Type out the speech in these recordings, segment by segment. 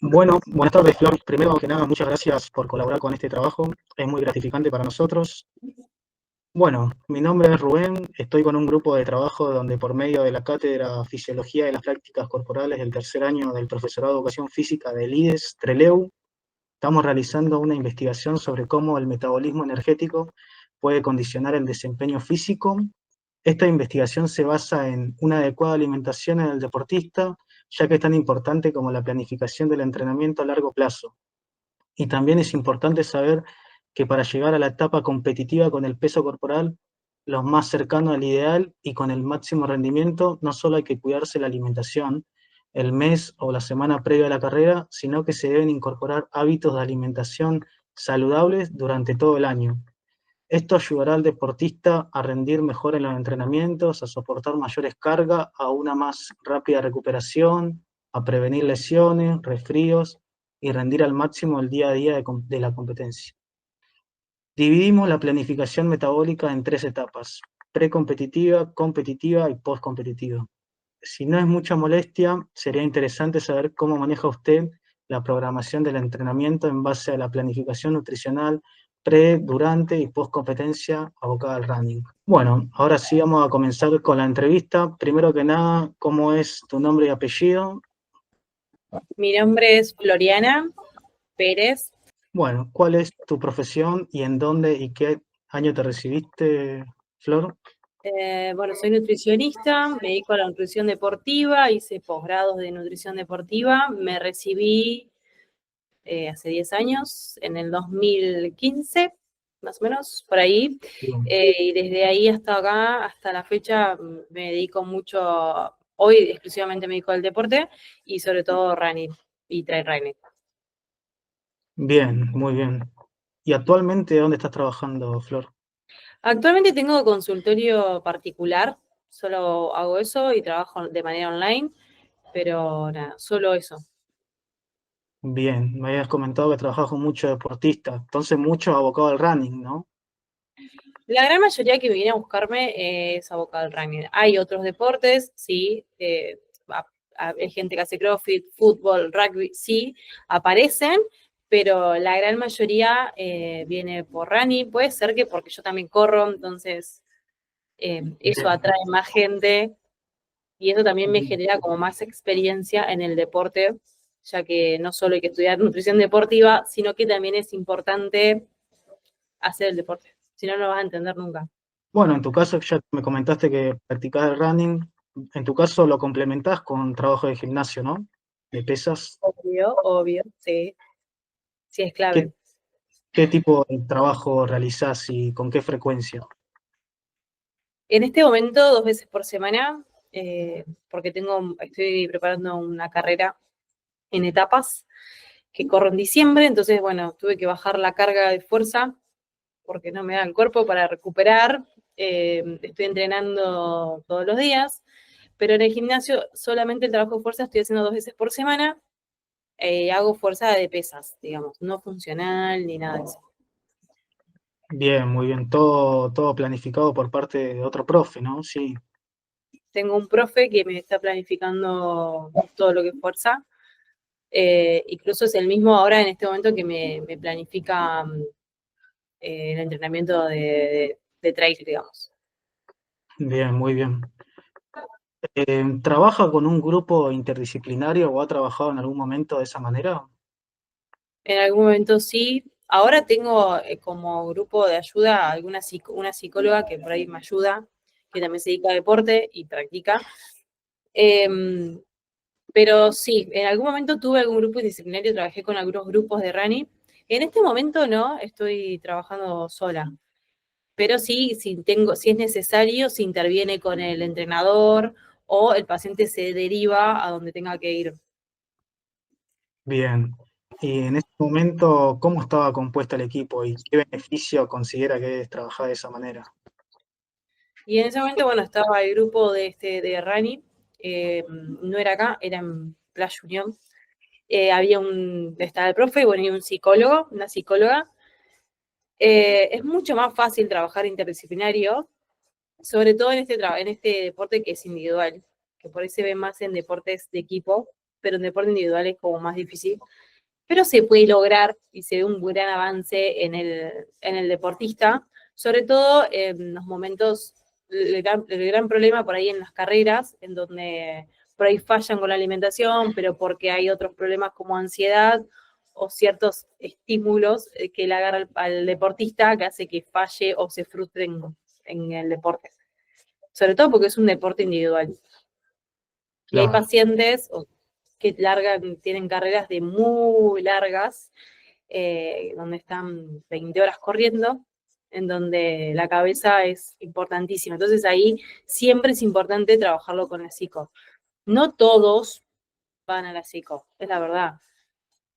Bueno, buenas tardes, Flor. Primero que nada, muchas gracias por colaborar con este trabajo. Es muy gratificante para nosotros. Bueno, mi nombre es Rubén. Estoy con un grupo de trabajo donde por medio de la Cátedra Fisiología de las Prácticas Corporales del tercer año del Profesorado de Educación Física del IDES Trelew, estamos realizando una investigación sobre cómo el metabolismo energético puede condicionar el desempeño físico. Esta investigación se basa en una adecuada alimentación en el deportista, ya que es tan importante como la planificación del entrenamiento a largo plazo. Y también es importante saber que para llegar a la etapa competitiva con el peso corporal, lo más cercano al ideal y con el máximo rendimiento, no solo hay que cuidarse la alimentación el mes o la semana previa a la carrera, sino que se deben incorporar hábitos de alimentación saludables durante todo el año. Esto ayudará al deportista a rendir mejor en los entrenamientos, a soportar mayores cargas, a una más rápida recuperación, a prevenir lesiones, resfríos y rendir al máximo el día a día de la competencia. Dividimos la planificación metabólica en 3 etapas: precompetitiva, competitiva y postcompetitiva. Si no es mucha molestia, sería interesante saber cómo maneja usted la programación del entrenamiento en base a la planificación nutricional pre, durante y post competencia abocada al running. Bueno, ahora sí vamos a comenzar con la entrevista. Primero que nada, ¿cómo es tu nombre y apellido? Mi nombre es Floriana Pérez. Bueno, ¿cuál es tu profesión y en dónde y qué año te recibiste, Flor? Bueno, soy nutricionista, me dedico a la nutrición deportiva, hice posgrados de nutrición deportiva, me recibí hace 10 años, en el 2015, más o menos, por ahí, y desde ahí hasta acá, hasta la fecha, me dedico mucho, hoy exclusivamente me dedico al deporte y sobre todo running y trail running. Bien, muy bien. ¿Y actualmente dónde estás trabajando, Flor? Actualmente tengo consultorio particular, solo hago eso y trabajo de manera online, pero nada, solo eso. Bien, me habías comentado que trabajas con muchos deportistas, entonces mucho abocado al running, ¿no? La gran mayoría que viene a buscarme es abocada al running. Hay otros deportes, sí, hay gente que hace CrossFit, fútbol, rugby, sí, aparecen, pero la gran mayoría viene por running. Puede ser que porque yo también corro, entonces eso Bien, atrae más gente. Y eso también me genera como más experiencia en el deporte, ya que no solo hay que estudiar nutrición deportiva, sino que también es importante hacer el deporte. Si no, no lo vas a entender nunca. bueno, en tu caso ya me comentaste que practicás el running, en tu caso lo complementás con trabajo de gimnasio, ¿no? De pesas. Obvio, sí, sí es ¿Qué, clave. qué tipo de trabajo realizás y con qué frecuencia? En este momento, 2 veces por semana, porque estoy preparando una carrera en etapas que corro en diciembre, entonces, bueno, tuve que bajar la carga de fuerza porque no me da el cuerpo para recuperar. Estoy entrenando todos los días, pero en el gimnasio solamente el trabajo de fuerza estoy haciendo 2 veces por semana. Hago fuerza de pesas, digamos, no funcional ni nada de eso. Bien, muy bien, todo planificado por parte de otro profe, ¿no? Sí, Tengo un profe que me está planificando todo lo que es fuerza. Incluso es el mismo ahora en este momento que me planifica el entrenamiento de trail, digamos. bien, muy bien. ¿Trabaja con un grupo interdisciplinario o ha trabajado en algún momento de esa manera? En algún momento sí. Ahora tengo como grupo de ayuda una psicóloga que por ahí me ayuda, que también se dedica a deporte y practica. Eh, pero sí, en algún momento tuve algún grupo disciplinario, trabajé con algunos grupos de running. En este momento no, estoy trabajando sola. Pero sí, si es necesario, se interviene con el entrenador o el paciente se deriva a donde tenga que ir. Bien. Y en este momento, ¿cómo estaba compuesta el equipo y qué beneficio considera que es trabajar de esa manera? Y en ese momento, bueno, estaba el grupo de Rani, no era acá, era en Playa Unión. Estaba el profe, bueno, y un psicólogo, una psicóloga. Es mucho más fácil trabajar interdisciplinario, sobre todo en este deporte que es individual, que por ahí se ve más en deportes de equipo. pero en deporte individual es como más difícil. Pero se puede lograr y se ve un gran avance en el deportista, sobre todo en los momentos, el gran problema por ahí en las carreras, en donde por ahí fallan con la alimentación, pero porque hay otros problemas como ansiedad o ciertos estímulos que le agarra al deportista que hace que falle o se frustre en el deporte. Sobre todo porque es un deporte individual. Y hay Claro, pacientes que tienen carreras de muy largas, donde están 20 horas corriendo, en donde la cabeza es importantísima. Entonces ahí siempre es importante trabajarlo con la psico. No todos van a la psico, es la verdad,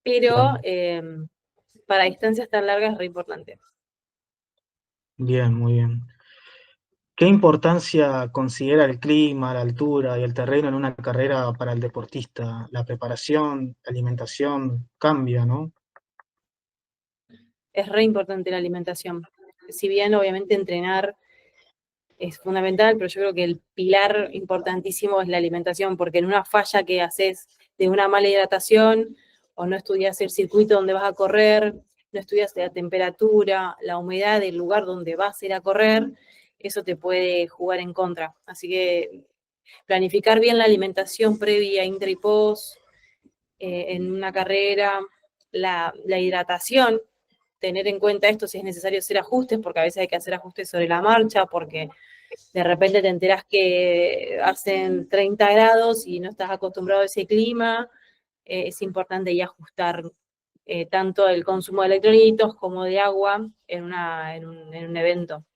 pero claro. para distancias tan largas es re importante. Bien, muy bien. ¿Qué importancia considera el clima, la altura y el terreno en una carrera para el deportista? La preparación, la alimentación cambia, ¿no? Es re importante la alimentación. Si bien obviamente entrenar es fundamental, pero yo creo que el pilar importantísimo es la alimentación, porque en una falla que haces de una mala hidratación o no estudias el circuito donde vas a correr, no estudias la temperatura, la humedad del lugar donde vas a ir a correr, eso te puede jugar en contra. Así que planificar bien la alimentación previa, intra y post, en una carrera, la hidratación, tener en cuenta esto si es necesario hacer ajustes, porque a veces hay que hacer ajustes sobre la marcha, porque de repente te enterás que hacen 30 grados y no estás acostumbrado a ese clima, es importante ya ajustar tanto el consumo de electrolitos como de agua en un evento.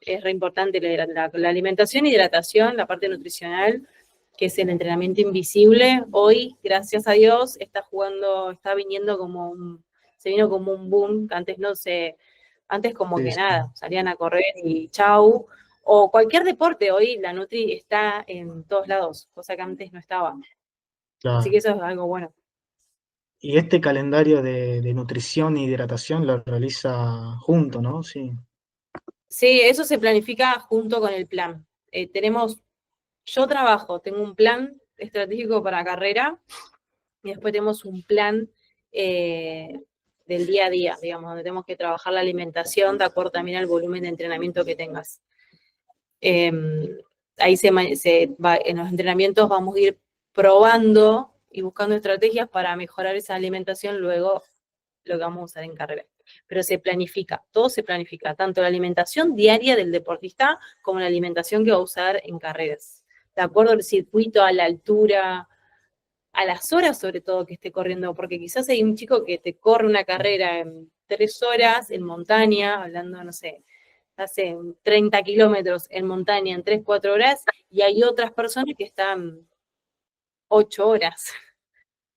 Es re importante la alimentación y hidratación, la parte nutricional, que es el entrenamiento invisible. Hoy, gracias a Dios, está viniendo se vino como un boom, que antes no se, antes como Sí, que sí, nada, salían a correr y chau, o cualquier deporte, hoy la Nutri está en todos lados, cosa que antes no estaba. Así que claro. eso es algo bueno. Y este calendario de nutrición y hidratación lo realiza junto, ¿no? Sí, Sí, eso se planifica junto con el plan. Yo tengo un plan estratégico para carrera y después tenemos un plan eh, del día a día, digamos, donde tenemos que trabajar la alimentación de acuerdo también al volumen de entrenamiento que tengas. Eh, ahí en los entrenamientos vamos a ir probando y buscando estrategias para mejorar esa alimentación luego lo que vamos a usar en carrera. Pero se planifica, todo se planifica, tanto la alimentación diaria del deportista como la alimentación que va a usar en carreras. De acuerdo al circuito, a la altura, a las horas sobre todo que esté corriendo, porque quizás hay un chico que te corre una carrera en 3 horas en montaña, hablando, no sé, hace 30 kilómetros en montaña en 3 4 horas, y hay otras personas que están 8 horas.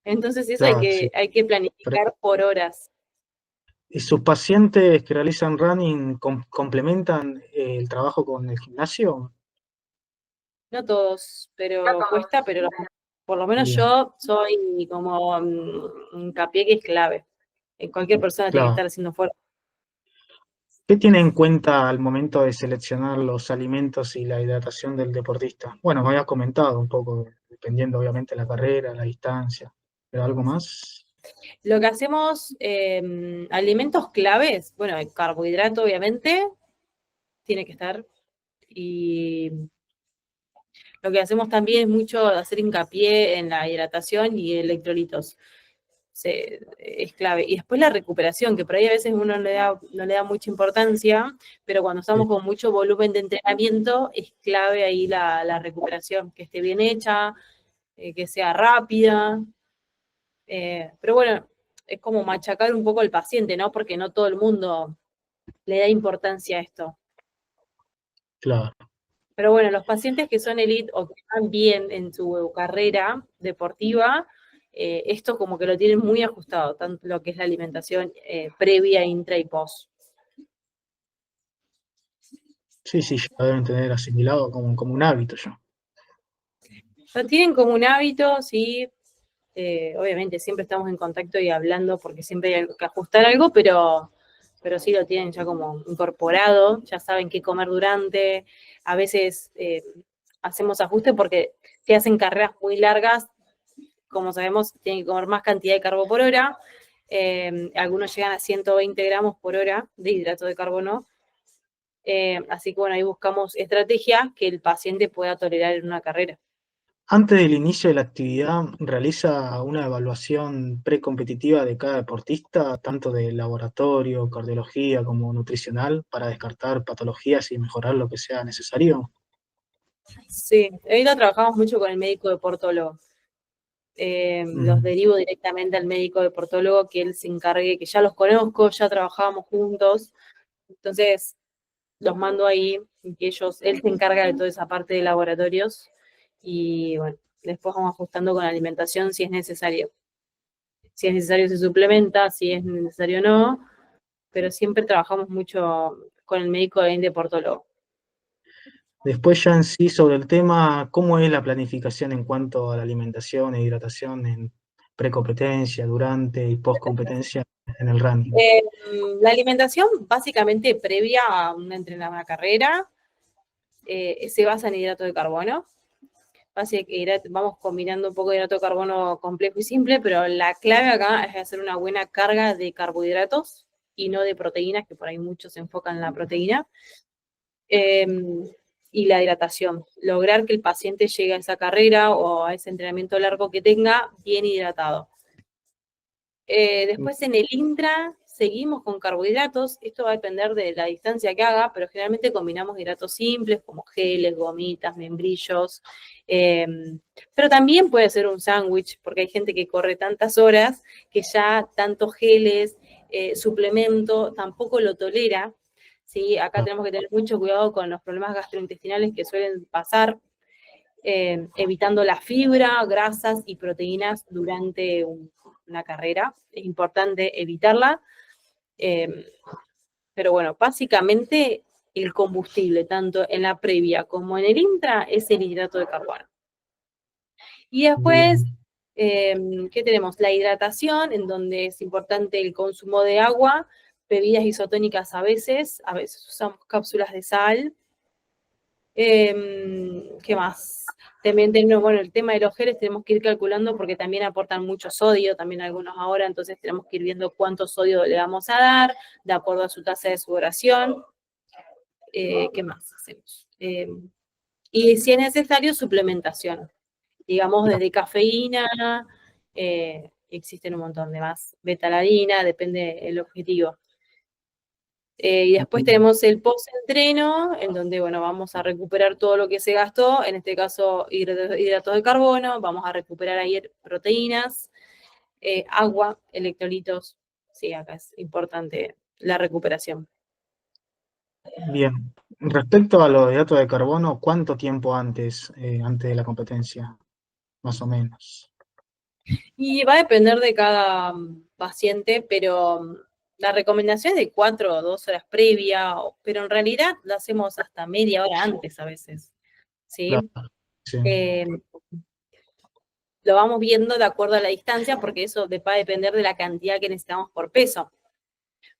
Entonces eso claro, sí. hay que planificar por horas. ¿Y sus pacientes que realizan running complementan el trabajo con el gimnasio? No todos, pero cuesta, pero por lo menos Bien, yo soy como hincapié que es clave. Cualquier persona tiene que claro. estar haciendo fuerza. ¿Qué tiene en cuenta al momento de seleccionar los alimentos y la hidratación del deportista? Bueno, me había comentado un poco, dependiendo obviamente de la carrera, la distancia, pero algo más. Lo que hacemos, alimentos claves, bueno, el carbohidrato obviamente tiene que estar. Y lo que hacemos también es mucho hacer hincapié en la hidratación y electrolitos. Es clave. Y después la recuperación, que por ahí a veces uno no le da mucha importancia, pero cuando estamos con mucho volumen de entrenamiento, es clave ahí la recuperación, que esté bien hecha, que sea rápida. Pero bueno, es como machacar un poco al paciente, ¿no? Porque no todo el mundo le da importancia a esto. Claro, Pero bueno, los pacientes que son elite o que están bien en su carrera deportiva, esto como que lo tienen muy ajustado, tanto lo que es la alimentación previa, intra y post. sí, sí, ya deben tener asimilado como un hábito ya. Lo tienen como un hábito, sí, obviamente siempre estamos en contacto y hablando porque siempre hay que ajustar algo, pero sí lo tienen ya como incorporado, ya saben qué comer durante, a veces hacemos ajustes porque si hacen carreras muy largas, como sabemos, tienen que comer más cantidad de carbo por hora. Algunos llegan a 120 gramos por hora de hidrato de carbono. Así que bueno, ahí buscamos estrategias que el paciente pueda tolerar en una carrera. Antes del inicio de la actividad, realiza una evaluación precompetitiva de cada deportista, tanto de laboratorio, cardiología como nutricional, para descartar patologías y mejorar lo que sea necesario. Sí, ahorita trabajamos mucho con el médico deportólogo. Los Mm, derivo directamente al médico deportólogo que él se encargue, que ya los conozco, ya trabajábamos juntos, entonces los mando ahí, y que él se encarga de toda esa parte de laboratorios y bueno, después vamos ajustando con la alimentación si es necesario. Si es necesario se suplementa, si es necesario no, pero siempre trabajamos mucho con el médico de deportólogo. Después ya en sí sobre el tema, ¿cómo es la planificación en cuanto a la alimentación e hidratación en precompetencia, durante y postcompetencia en el running? Eh, la alimentación básicamente previa a una carrera se basa en hidrato de carbono. Así que vamos combinando un poco de hidrato de carbono complejo y simple, pero la clave acá es hacer una buena carga de carbohidratos y no de proteínas, que por ahí muchos se enfocan en la proteína. Eh, y la hidratación. Lograr que el paciente llegue a esa carrera o a ese entrenamiento largo que tenga bien hidratado. Después en el intra seguimos con carbohidratos, esto va a depender de la distancia que haga, pero generalmente combinamos hidratos simples como geles, gomitas, membrillos, pero también puede ser un sándwich, porque hay gente que corre tantas horas que ya tantos geles, suplemento, tampoco lo tolera. ¿Sí? Acá tenemos que tener mucho cuidado con los problemas gastrointestinales que suelen pasar, evitando la fibra, grasas y proteínas durante una carrera. Es importante evitarla. Pero bueno, básicamente el combustible, tanto en la previa como en el intra, es el hidrato de carbono. Y después, Bien, ¿qué tenemos? La hidratación, en donde es importante el consumo de agua, bebidas isotónicas a veces usamos cápsulas de sal. ¿Qué más? También tenemos, bueno, el tema de los geles tenemos que ir calculando porque también aportan mucho sodio, también algunos ahora, entonces tenemos que ir viendo cuánto sodio le vamos a dar, de acuerdo a su tasa de sudoración. ¿Qué más hacemos? Y si es necesario, suplementación. Digamos, claro. desde cafeína, existen un montón de más, betaladina, depende del objetivo. Y después tenemos el post-entreno, en donde, bueno, vamos a recuperar todo lo que se gastó, en este caso hidratos de carbono, vamos a recuperar ahí proteínas, agua, electrolitos. Sí, acá es importante la recuperación. Bien. Respecto a los hidratos de carbono, ¿cuánto tiempo antes de la competencia? Más o menos. Y va a depender de cada paciente, pero la recomendación es de 4 o 2 horas previa, pero en realidad la hacemos hasta media hora antes a veces, Claro, ¿sí? sí. Eh, lo vamos viendo de acuerdo a la distancia, porque eso va a depender de la cantidad que necesitamos por peso.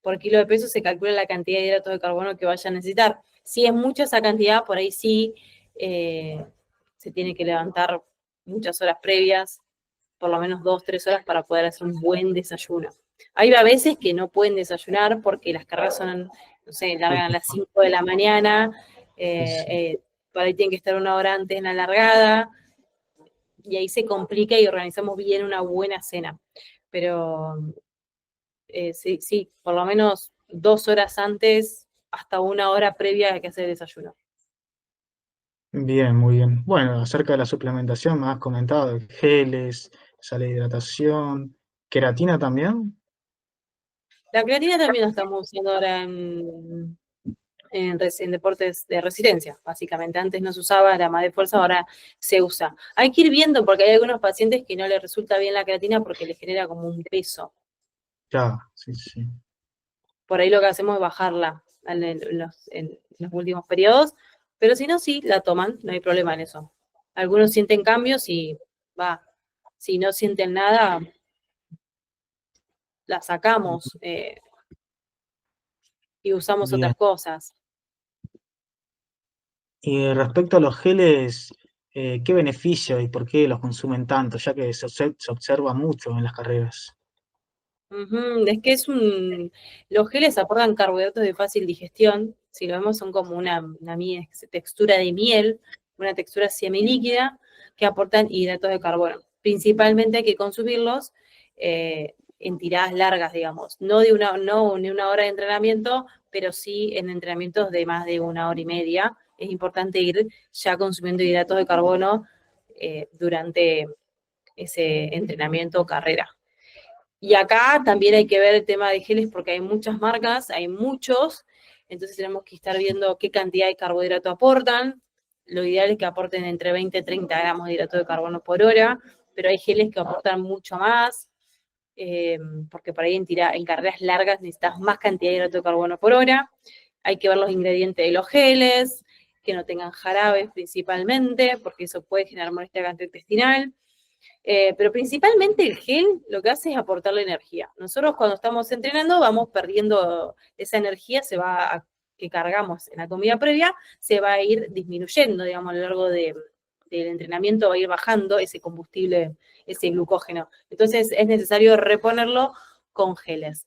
Por kilo de peso se calcula la cantidad de hidratos de carbono que vaya a necesitar. Si es mucha esa cantidad, por ahí sí se tiene que levantar muchas horas previas, por lo menos 2, 3 horas para poder hacer un buen desayuno. Hay a veces que no pueden desayunar porque las carreras son, no sé, largan a las 5 de la mañana, Sí, sí. por ahí tienen que estar 1 hora antes en la largada, y ahí se complica y organizamos bien una buena cena. Pero sí, sí, por lo menos 2 horas antes, hasta 1 hora previa hay que hacer el desayuno. Bien, muy bien. Bueno, acerca de la suplementación me has comentado de geles, sal de hidratación, queratina también. La creatina también la estamos usando ahora en deportes de resistencia, básicamente. Antes no se usaba, era más de fuerza, ahora se usa. Hay que ir viendo porque hay algunos pacientes que no les resulta bien la creatina porque les genera como un peso. Ya, sí, sí. Por ahí lo que hacemos es bajarla en los últimos periodos, pero si no, sí, la toman, no hay problema en eso. Algunos sienten cambios y va, si no sienten nada, la sacamos y usamos Bien. otras cosas. Y respecto a los geles, ¿qué beneficio y por qué los consumen tanto? Ya que se observa mucho en las carreras. Ujú. Es que los geles aportan carbohidratos de fácil digestión, si lo vemos son como una textura de miel, una textura semilíquida que aportan hidratos de carbono. Principalmente hay que consumirlos en tiradas largas, digamos, no de una hora de entrenamiento, pero sí en entrenamientos de más de una hora y media. Es importante ir ya consumiendo hidratos de carbono durante ese entrenamiento o carrera. Y acá también hay que ver el tema de geles porque hay muchas marcas, hay muchos, entonces tenemos que estar viendo qué cantidad de carbohidrato aportan. Lo ideal es que aporten entre 20 y 30 gramos de hidrato de carbono por hora, pero hay geles que aportan mucho más, porque por ahí en carreras largas necesitas más cantidad de hidrato de carbono por hora. Hay que ver los ingredientes de los geles, que no tengan jarabes principalmente, porque eso puede generar molestia gastrointestinal. Pero principalmente el gel lo que hace es aportarle energía. Nosotros cuando estamos entrenando vamos perdiendo esa energía, que cargamos en la comida previa, se va a ir disminuyendo, digamos, a lo largo del entrenamiento va a ir bajando ese combustible, ese glucógeno. Entonces es necesario reponerlo con geles.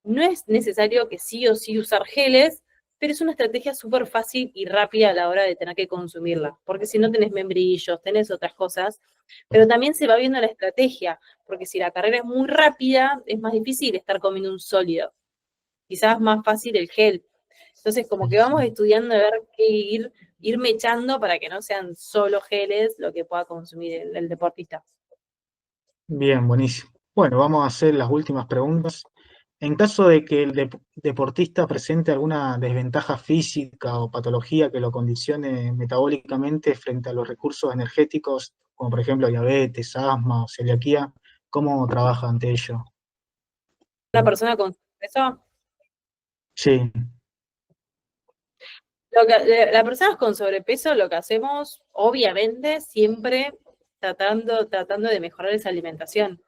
No es necesario que sí o sí usar geles, pero es una estrategia súper fácil y rápida a la hora de tener que consumirla, porque si no tenés membrillos, tenés otras cosas, pero también se va viendo la estrategia, porque si la carrera es muy rápida, es más difícil estar comiendo un sólido, quizás más fácil el gel. Entonces, como que vamos estudiando a ver qué ir mechando para que no sean solo geles lo que pueda consumir el deportista. Bien, buenísimo. Bueno, vamos a hacer las últimas preguntas. En caso de que el deportista presente alguna desventaja física o patología que lo condicione metabólicamente frente a los recursos energéticos, como por ejemplo diabetes, asma o celiaquía, ¿cómo trabaja ante ello? Una persona con eso, Sí, las personas con sobrepeso lo que hacemos, obviamente, siempre tratando de mejorar esa alimentación.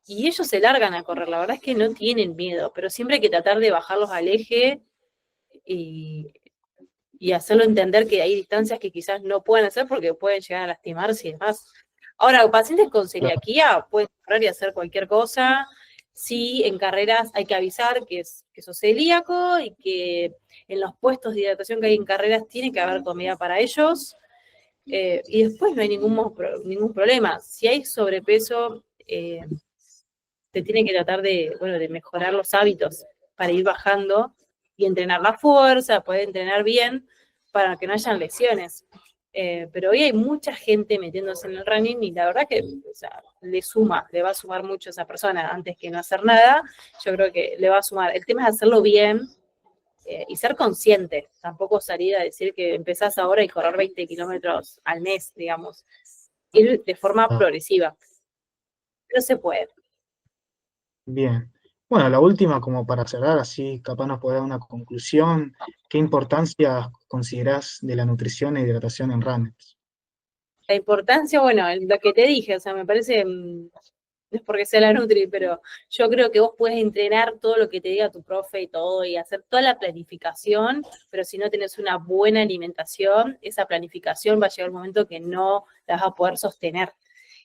Y ellos se largan a correr, la verdad es que no tienen miedo, pero siempre hay que tratar de bajarlos al eje y, y hacerlo entender que hay distancias que quizás no pueden hacer porque pueden llegar a lastimarse y demás. Ahora, pacientes con claro. celiaquía pueden correr y hacer cualquier cosa. Sí, en carreras hay que avisar que sos celíaco y que en los puestos de hidratación que hay en carreras tiene que haber comida para ellos. Y después no hay ningún problema. Si hay sobrepeso, se tiene que tratar de mejorar los hábitos para ir bajando y entrenar la fuerza, poder entrenar bien para que no hayan lesiones. Pero hoy hay mucha gente metiéndose en el running y la verdad que o sea, le va a sumar mucho a esa persona antes que no hacer nada. Yo creo que le va a sumar. El tema es hacerlo bien y ser consciente. Tampoco salir a decir que empezás ahora y correr 20 kilómetros al mes, digamos. Ir de forma Ah, progresiva. Pero se puede. bien. Bueno, la última, como para cerrar, así capaz nos puede dar una conclusión. ¿Qué importancia considerás de la nutrición e hidratación en runners? La importancia, bueno, lo que te dije, o sea, me parece, no es porque sea la Nutri, pero yo creo que vos puedes entrenar todo lo que te diga tu profe y todo, y hacer toda la planificación, pero si no tenés una buena alimentación, esa planificación va a llegar un momento que no la vas a poder sostener.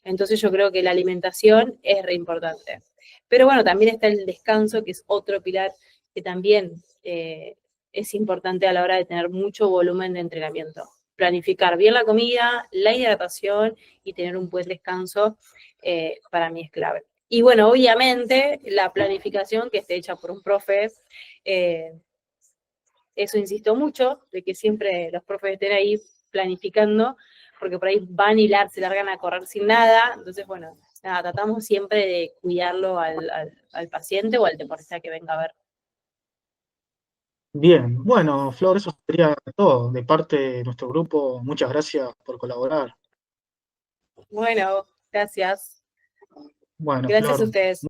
Entonces yo creo que la alimentación es re importante. Pero bueno, también está el descanso, que es otro pilar que también es importante a la hora de tener mucho volumen de entrenamiento. Planificar bien la comida, la hidratación y tener un buen descanso para mí es clave. Y bueno, obviamente la planificación que esté hecha por un profe, eh, eso insisto mucho, de que siempre los profes estén ahí planificando, porque por ahí van y se largan a correr sin nada, entonces bueno, nada, tratamos siempre de cuidarlo al paciente o al deportista que venga a ver. Bien, bueno, Flor, eso sería todo. De parte de nuestro grupo, muchas gracias por colaborar. Bueno, gracias. Bueno, Gracias a Flor. ustedes.